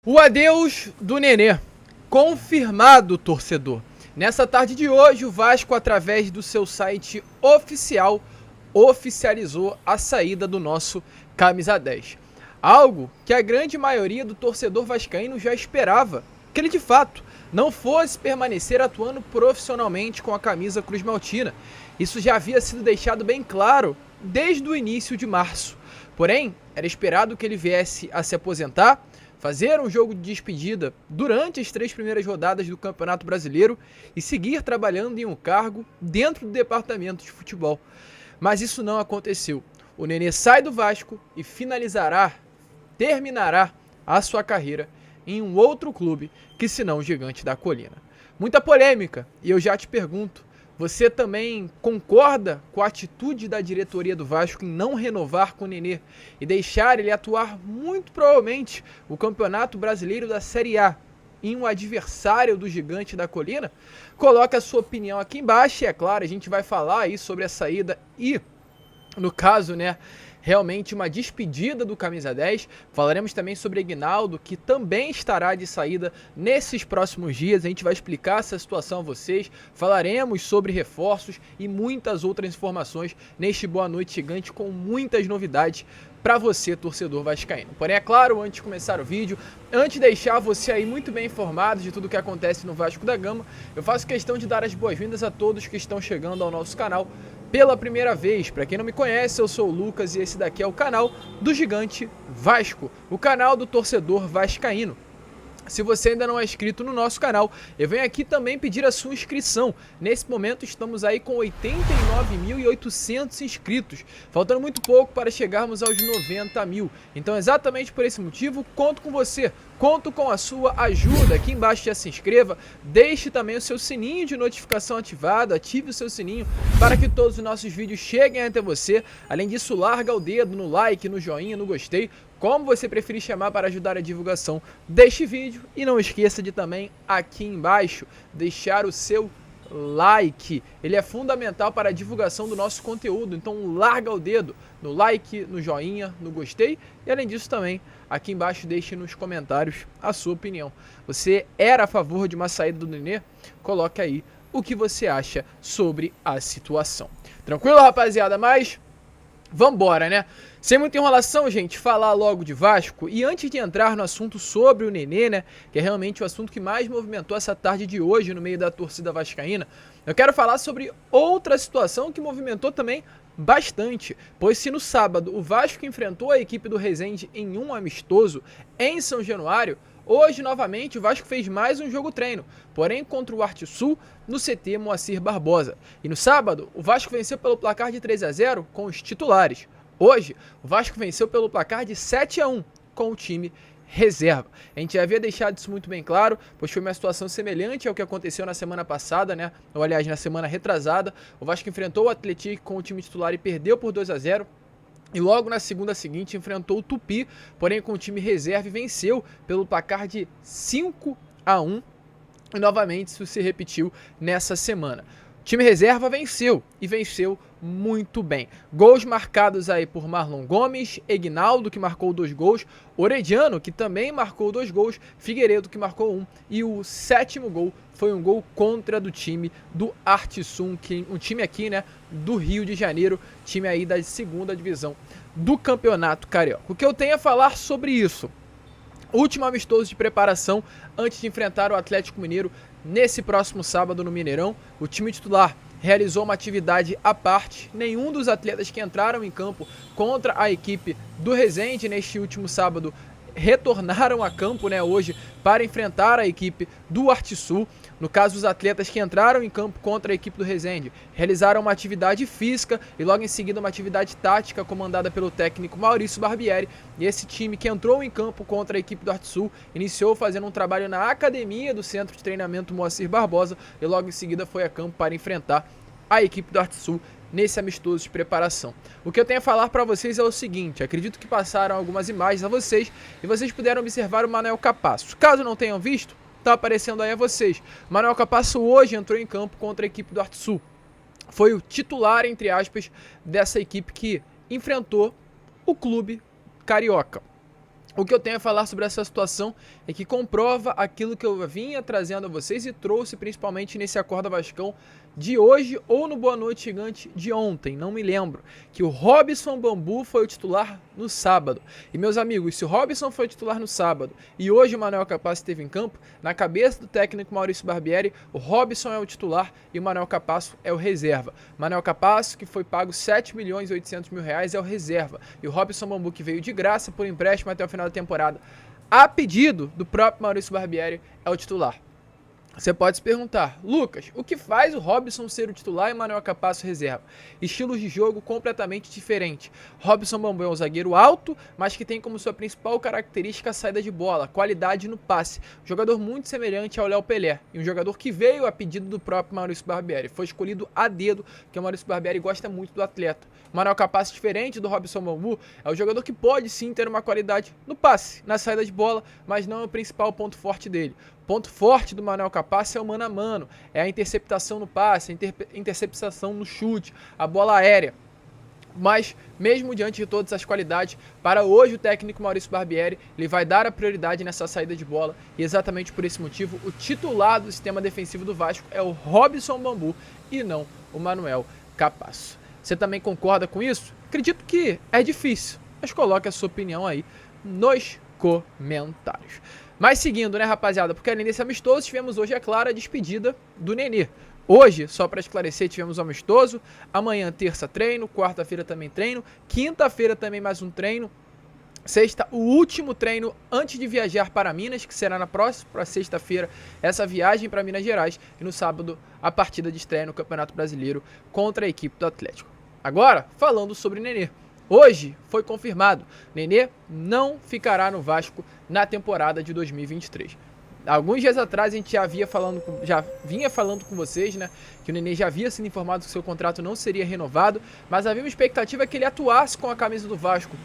O adeus do Nenê, confirmado, torcedor. Nessa tarde de hoje, o Vasco, através do seu site oficial, oficializou a saída do nosso camisa 10. Algo que a grande maioria do torcedor vascaíno já esperava, que ele de fato não fosse permanecer atuando profissionalmente com a camisa Cruz Maltina. Isso já havia sido deixado bem claro desde o início de março. Porém, era esperado que ele viesse a se aposentar, fazer um jogo de despedida durante as 3 primeiras rodadas do Campeonato Brasileiro e seguir trabalhando em um cargo dentro do departamento de futebol. Mas isso não aconteceu. O Nenê sai do Vasco e terminará a sua carreira em um outro clube que senão o Gigante da Colina. Muita polêmica, e eu já te pergunto, você também concorda com a atitude da diretoria do Vasco em não renovar com o Nenê e deixar ele atuar muito provavelmente o Campeonato Brasileiro da Série A em um adversário do Gigante da Colina? Coloque a sua opinião aqui embaixo e é claro, a gente vai falar aí sobre a saída e, no caso, realmente uma despedida do camisa 10. Falaremos também sobre Aguinaldo, que também estará de saída nesses próximos dias. A gente vai explicar essa situação a vocês. Falaremos sobre reforços e muitas outras informações neste Boa Noite Gigante, com muitas novidades para você, torcedor vascaíno. Porém, é claro, antes de começar o vídeo, antes de deixar você aí muito bem informado de tudo o que acontece no Vasco da Gama, eu faço questão de dar as boas-vindas a todos que estão chegando ao nosso canal pela primeira vez. Para quem não me conhece, eu sou o Lucas e esse daqui é o canal do Gigante Vasco, o canal do torcedor vascaíno. Se você ainda não é inscrito no nosso canal, eu venho aqui também pedir a sua inscrição. Nesse momento estamos aí com 89.800 inscritos, faltando muito pouco para chegarmos aos 90 mil. Então, exatamente por esse motivo, conto com você, conto com a sua ajuda. Aqui embaixo já se inscreva, deixe também o seu sininho de notificação ativado, ative o seu sininho para que todos os nossos vídeos cheguem até você. Além disso, larga o dedo no like, no joinha, no gostei, como você preferir chamar, para ajudar a divulgação deste vídeo. E não esqueça de também, aqui embaixo, deixar o seu like. Ele é fundamental para a divulgação do nosso conteúdo. Então larga o dedo no like, no joinha, no gostei. E além disso também, aqui embaixo deixe nos comentários a sua opinião. Você era a favor de uma saída do Nenê? Coloque aí o que você acha sobre a situação. Tranquilo, rapaziada? Mas vambora, né? Sem muita enrolação, gente, falar logo de Vasco. E antes de entrar no assunto sobre o Nenê, que é realmente o assunto que mais movimentou essa tarde de hoje no meio da torcida vascaína, eu quero falar sobre outra situação que movimentou também bastante. Pois se no sábado o Vasco enfrentou a equipe do Resende em um amistoso em São Januário, hoje, novamente, o Vasco fez mais um jogo treino, porém contra o Artisul, no CT Moacir Barbosa. E no sábado, o Vasco venceu pelo placar de 3-0 com os titulares. Hoje, o Vasco venceu pelo placar de 7-1 com o time reserva. A gente já havia deixado isso muito bem claro, pois foi uma situação semelhante ao que aconteceu na semana passada, ou aliás, na semana retrasada. O Vasco enfrentou o Atlético com o time titular e perdeu por 2-0. E logo na segunda seguinte enfrentou o Tupi, porém com o time reserva, e venceu pelo placar de 5-1. E novamente isso se repetiu nessa semana. O time reserva venceu, e venceu muito bem. Gols marcados aí por Marlon Gomes, Aguinaldo, que marcou 2 gols, Orediano, que também marcou 2 gols, Figueiredo, que marcou 1, e o 7º gol foi um gol contra do time do Artisul, um time aqui, do Rio de Janeiro, time aí da 2ª divisão do Campeonato Carioca. O que eu tenho a falar sobre isso? Último amistoso de preparação antes de enfrentar o Atlético Mineiro nesse próximo sábado no Mineirão. O time titular realizou uma atividade à parte. Nenhum dos atletas que entraram em campo contra a equipe do Resende neste último sábado retornaram a campo, hoje, para enfrentar a equipe do Artisul. No caso, os atletas que entraram em campo contra a equipe do Resende realizaram uma atividade física e logo em seguida uma atividade tática comandada pelo técnico Maurício Barbieri. E esse time que entrou em campo contra a equipe do Artisul iniciou fazendo um trabalho na academia do Centro de Treinamento Moacir Barbosa e logo em seguida foi a campo para enfrentar a equipe do Artisul nesse amistoso de preparação. O que eu tenho a falar para vocês é o seguinte: acredito que passaram algumas imagens a vocês e vocês puderam observar o Manuel Capasso. Caso não tenham visto, tá aparecendo aí a vocês. Manuel Capasso hoje entrou em campo contra a equipe do Artisul. Foi o titular, entre aspas, dessa equipe que enfrentou o clube carioca. O que eu tenho a falar sobre essa situação é que comprova aquilo que eu vinha trazendo a vocês e trouxe principalmente nesse Acorda Vascão de hoje ou no Boa Noite Gigante de ontem, não me lembro, que o Robson Bambu foi o titular no sábado. E meus amigos, se o Robson foi o titular no sábado e hoje o Manuel Capasso esteve em campo, na cabeça do técnico Maurício Barbieri, o Robson é o titular e o Manuel Capasso é o reserva. Manuel Capasso, que foi pago 7.800.000 reais, é o reserva. E o Robson Bambu, que veio de graça por empréstimo até o final da temporada, a pedido do próprio Maurício Barbieri, é o titular. Você pode se perguntar, Lucas, o que faz o Robson ser o titular e Manuel Capasso reserva? Estilos de jogo completamente diferentes. Robson Bambu é um zagueiro alto, mas que tem como sua principal característica a saída de bola, qualidade no passe. Um jogador muito semelhante ao Léo Pelé, e um jogador que veio a pedido do próprio Maurício Barbieri. Foi escolhido a dedo, porque o Maurício Barbieri gosta muito do atleta. O Manuel Capasso, diferente do Robson Bambu, é um jogador que pode sim ter uma qualidade no passe, na saída de bola, mas não é o principal ponto forte dele. O ponto forte do Manuel Capasso é o mano a mano, é a interceptação no passe, a interceptação no chute, a bola aérea. Mas, mesmo diante de todas as qualidades, para hoje o técnico Maurício Barbieri ele vai dar a prioridade nessa saída de bola e exatamente por esse motivo o titular do sistema defensivo do Vasco é o Robson Bambu e não o Manuel Capasso. Você também concorda com isso? Acredito que é difícil, mas coloque a sua opinião aí nos comentários. Mas seguindo, né, rapaziada, porque além desse amistoso, tivemos hoje, é claro, a despedida do Nenê. Hoje, só para esclarecer, tivemos um amistoso, amanhã terça treino, quarta-feira também treino, quinta-feira também mais um treino, sexta, o último treino antes de viajar para Minas, que será na próxima sexta-feira, essa viagem para Minas Gerais, e no sábado, a partida de estreia no Campeonato Brasileiro contra a equipe do Atlético. Agora, falando sobre Nenê. Hoje foi confirmado, Nenê não ficará no Vasco na temporada de 2023. Alguns dias atrás a gente já vinha falando com vocês, né, que o Nenê já havia sido informado que seu contrato não seria renovado, mas havia uma expectativa que ele atuasse com a camisa do Vasco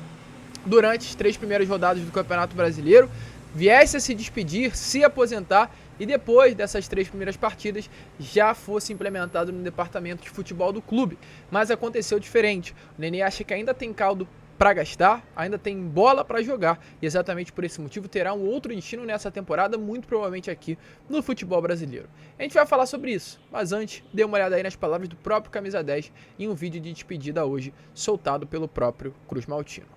durante as 3 primeiras rodadas do Campeonato Brasileiro, viesse a se despedir, se aposentar e depois dessas 3 primeiras partidas já fosse implementado no departamento de futebol do clube. Mas aconteceu diferente. O Nenê acha que ainda tem caldo para gastar, ainda tem bola para jogar e exatamente por esse motivo terá um outro destino nessa temporada, muito provavelmente aqui no futebol brasileiro. A gente vai falar sobre isso, mas antes, dê uma olhada aí nas palavras do próprio Camisa 10 em um vídeo de despedida hoje, soltado pelo próprio Cruz Maltino.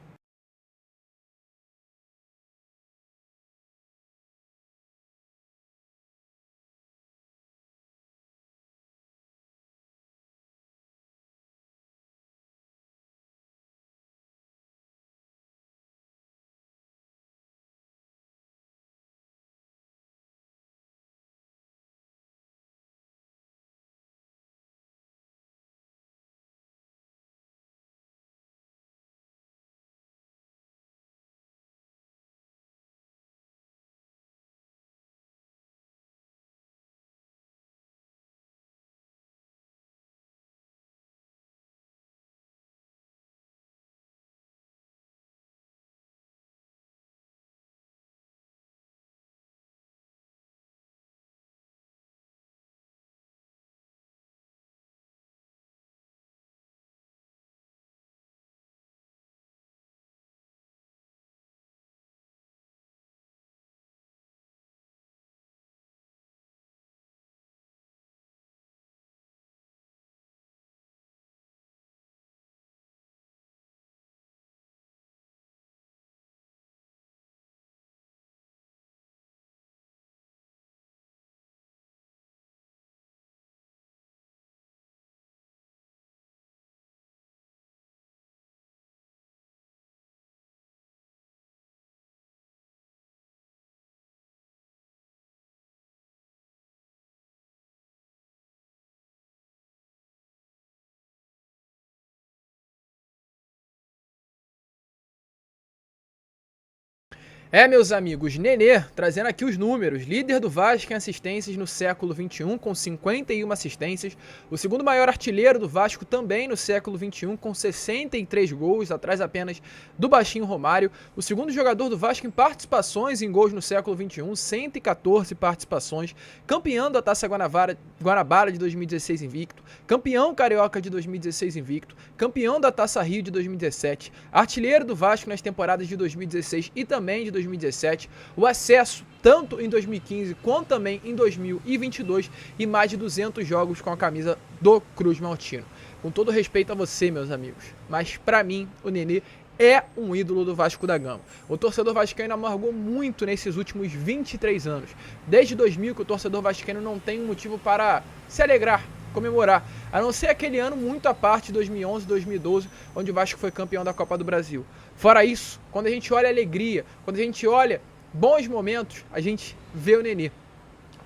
Meus amigos, Nenê, trazendo aqui os números, líder do Vasco em assistências no século XXI, com 51 assistências, o segundo maior artilheiro do Vasco também no século XXI, com 63 gols, atrás apenas do baixinho Romário, o segundo jogador do Vasco em participações em gols no século XXI, 114 participações, campeão da Taça Guanabara de 2016 invicto, campeão carioca de 2016 invicto, campeão da Taça Rio de 2017, artilheiro do Vasco nas temporadas de 2016 e também de 2017, o acesso tanto em 2015 quanto também em 2022 e mais de 200 jogos com a camisa do Cruz Maltino. Com todo respeito a você, meus amigos, mas pra mim o Nenê é um ídolo do Vasco da Gama. O torcedor vascaíno amargou muito nesses últimos 23 anos. Desde 2000 que o torcedor vascaíno não tem um motivo para se alegrar, comemorar, a não ser aquele ano muito à parte, 2011, 2012, onde o Vasco foi campeão da Copa do Brasil. Fora isso, quando a gente olha a alegria, quando a gente olha bons momentos, a gente vê o Nenê.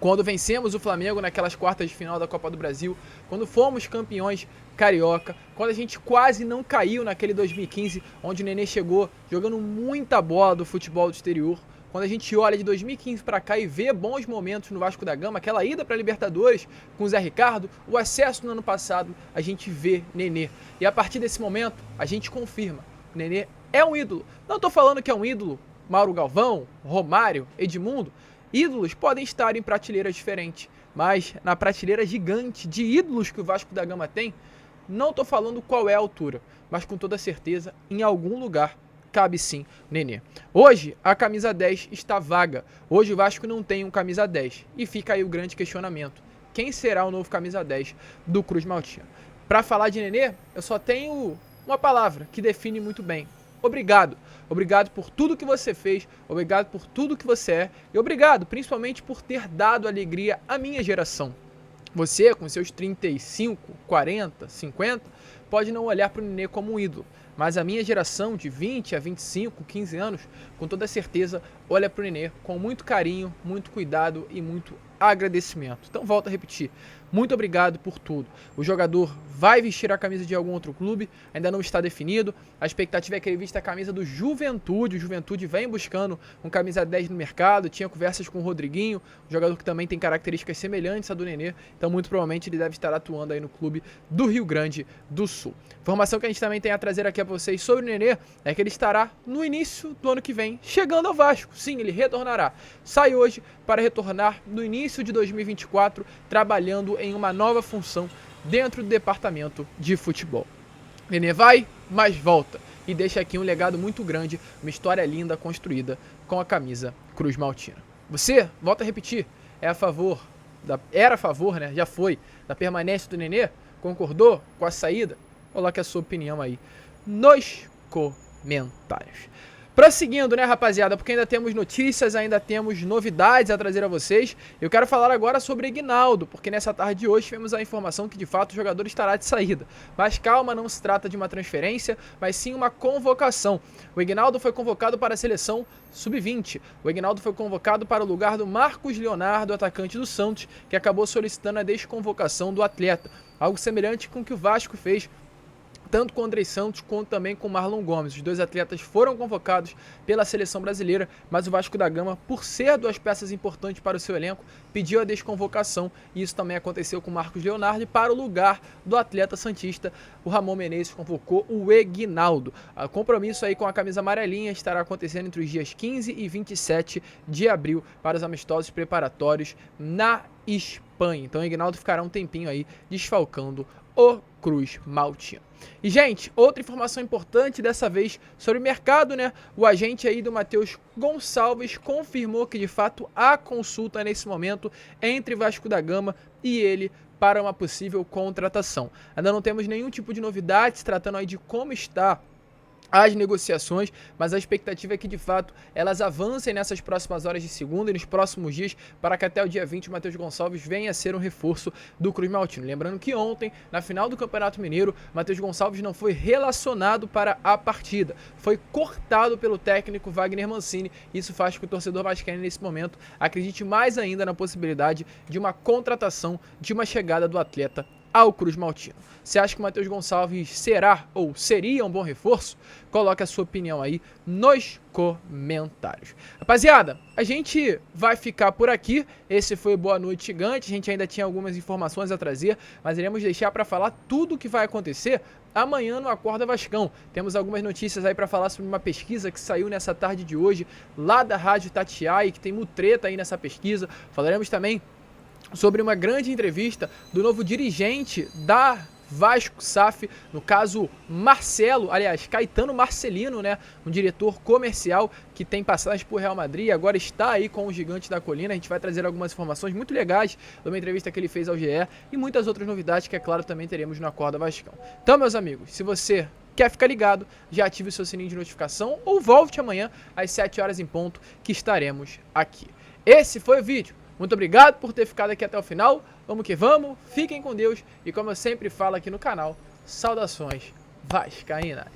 Quando vencemos o Flamengo naquelas quartas de final da Copa do Brasil, quando fomos campeões carioca, quando a gente quase não caiu naquele 2015, onde o Nenê chegou jogando muita bola do futebol do exterior, quando a gente olha de 2015 para cá e vê bons momentos no Vasco da Gama, aquela ida para a Libertadores com o Zé Ricardo, o acesso no ano passado, a gente vê Nenê. E a partir desse momento, a gente confirma, o Nenê é um ídolo. Não estou falando que é um ídolo Mauro Galvão, Romário, Edmundo. Ídolos podem estar em prateleiras diferentes, mas na prateleira gigante de ídolos que o Vasco da Gama tem, não estou falando qual é a altura, mas com toda certeza, em algum lugar, cabe sim Nenê. Hoje, a camisa 10 está vaga. Hoje o Vasco não tem um camisa 10. E fica aí o grande questionamento. Quem será o novo camisa 10 do Cruz Maltino? Para falar de Nenê, eu só tenho uma palavra que define muito bem. Obrigado. Obrigado por tudo que você fez, obrigado por tudo que você é e obrigado principalmente por ter dado alegria à minha geração. Você, com seus 35, 40, 50, pode não olhar para o Nenê como um ídolo, mas a minha geração de 20 a 25, 15 anos, com toda certeza, olha para o Nenê com muito carinho, muito cuidado e muito agradecimento. Então, volto a repetir, muito obrigado por tudo. O jogador vai vestir a camisa de algum outro clube, ainda não está definido. A expectativa é que ele vista a camisa do Juventude. O Juventude vem buscando um camisa 10 no mercado. Tinha conversas com o Rodriguinho, um jogador que também tem características semelhantes à do Nenê. Então, muito provavelmente, ele deve estar atuando aí no clube do Rio Grande do Sul. Informação que a gente também tem a trazer aqui a vocês sobre o Nenê é que ele estará no início do ano que vem, chegando ao Vasco. Sim, ele retornará. Sai hoje para retornar no início de 2024, trabalhando em uma nova função dentro do departamento de futebol. Nenê vai, mas volta e deixa aqui um legado muito grande, uma história linda construída com a camisa Cruz Maltina. Você, volta a repetir, era a favor, né? Já foi, da permanência do Nenê? Concordou com a saída? Coloque a sua opinião aí nos comentários. Prosseguindo, né, rapaziada, porque ainda temos notícias, ainda temos novidades a trazer a vocês. Eu quero falar agora sobre Ignaldo, porque nessa tarde de hoje tivemos a informação que de fato o jogador estará de saída. Mas calma, não se trata de uma transferência, mas sim uma convocação. O Ignaldo foi convocado para a seleção sub-20. O Ignaldo foi convocado para o lugar do Marcos Leonardo, atacante do Santos, que acabou solicitando a desconvocação do atleta. Algo semelhante com o que o Vasco fez tanto com o Andrei Santos quanto também com o Marlon Gomes. Os dois atletas foram convocados pela seleção brasileira, mas o Vasco da Gama, por ser duas peças importantes para o seu elenco, pediu a desconvocação, e isso também aconteceu com o Marcos Leonardo, e para o lugar do atleta santista, o Ramon Menezes convocou o Ignaldo. O compromisso aí com a camisa amarelinha estará acontecendo entre os dias 15 e 27 de abril para os amistosos preparatórios na Espanha. Então o Ignaldo ficará um tempinho aí desfalcando o Cruz Maltino. E, gente, outra informação importante dessa vez sobre o mercado, né? O agente aí do Matheus Gonçalves confirmou que, de fato, há consulta nesse momento entre Vasco da Gama e ele para uma possível contratação. Ainda não temos nenhum tipo de novidade se tratando aí de como está as negociações, mas a expectativa é que de fato elas avancem nessas próximas horas de segunda e nos próximos dias, para que até o dia 20 o Matheus Gonçalves venha a ser um reforço do Cruz Maltino. Lembrando que ontem, na final do Campeonato Mineiro, Matheus Gonçalves não foi relacionado para a partida, foi cortado pelo técnico Wagner Mancini. Isso faz com que o torcedor vascaíno nesse momento acredite mais ainda na possibilidade de uma contratação, de uma chegada do atleta ao Cruz Maltino. Você acha que o Matheus Gonçalves será ou seria um bom reforço? Coloque a sua opinião aí nos comentários. Rapaziada, a gente vai ficar por aqui. Esse foi o Boa Noite Gigante. A gente ainda tinha algumas informações a trazer, mas iremos deixar para falar tudo o que vai acontecer amanhã no Acorda Vascão. Temos algumas notícias aí para falar sobre uma pesquisa que saiu nessa tarde de hoje, lá da Rádio Tatiaia, que tem mutreta aí nessa pesquisa. Falaremos também sobre uma grande entrevista do novo dirigente da Vasco SAF, no caso Marcelo, aliás, Caetano Marcelino, né, um diretor comercial que tem passagem por Real Madrid, agora está aí com o Gigante da Colina. A gente vai trazer algumas informações muito legais de uma entrevista que ele fez ao GE e muitas outras novidades que, é claro, também teremos no Acorda Vascão. Então, meus amigos, se você quer ficar ligado, já ative o seu sininho de notificação ou volte amanhã às 7 horas em ponto que estaremos aqui. Esse foi o vídeo. Muito obrigado por ter ficado aqui até o final. Vamos que vamos, fiquem com Deus e, como eu sempre falo aqui no canal, saudações vascaínas.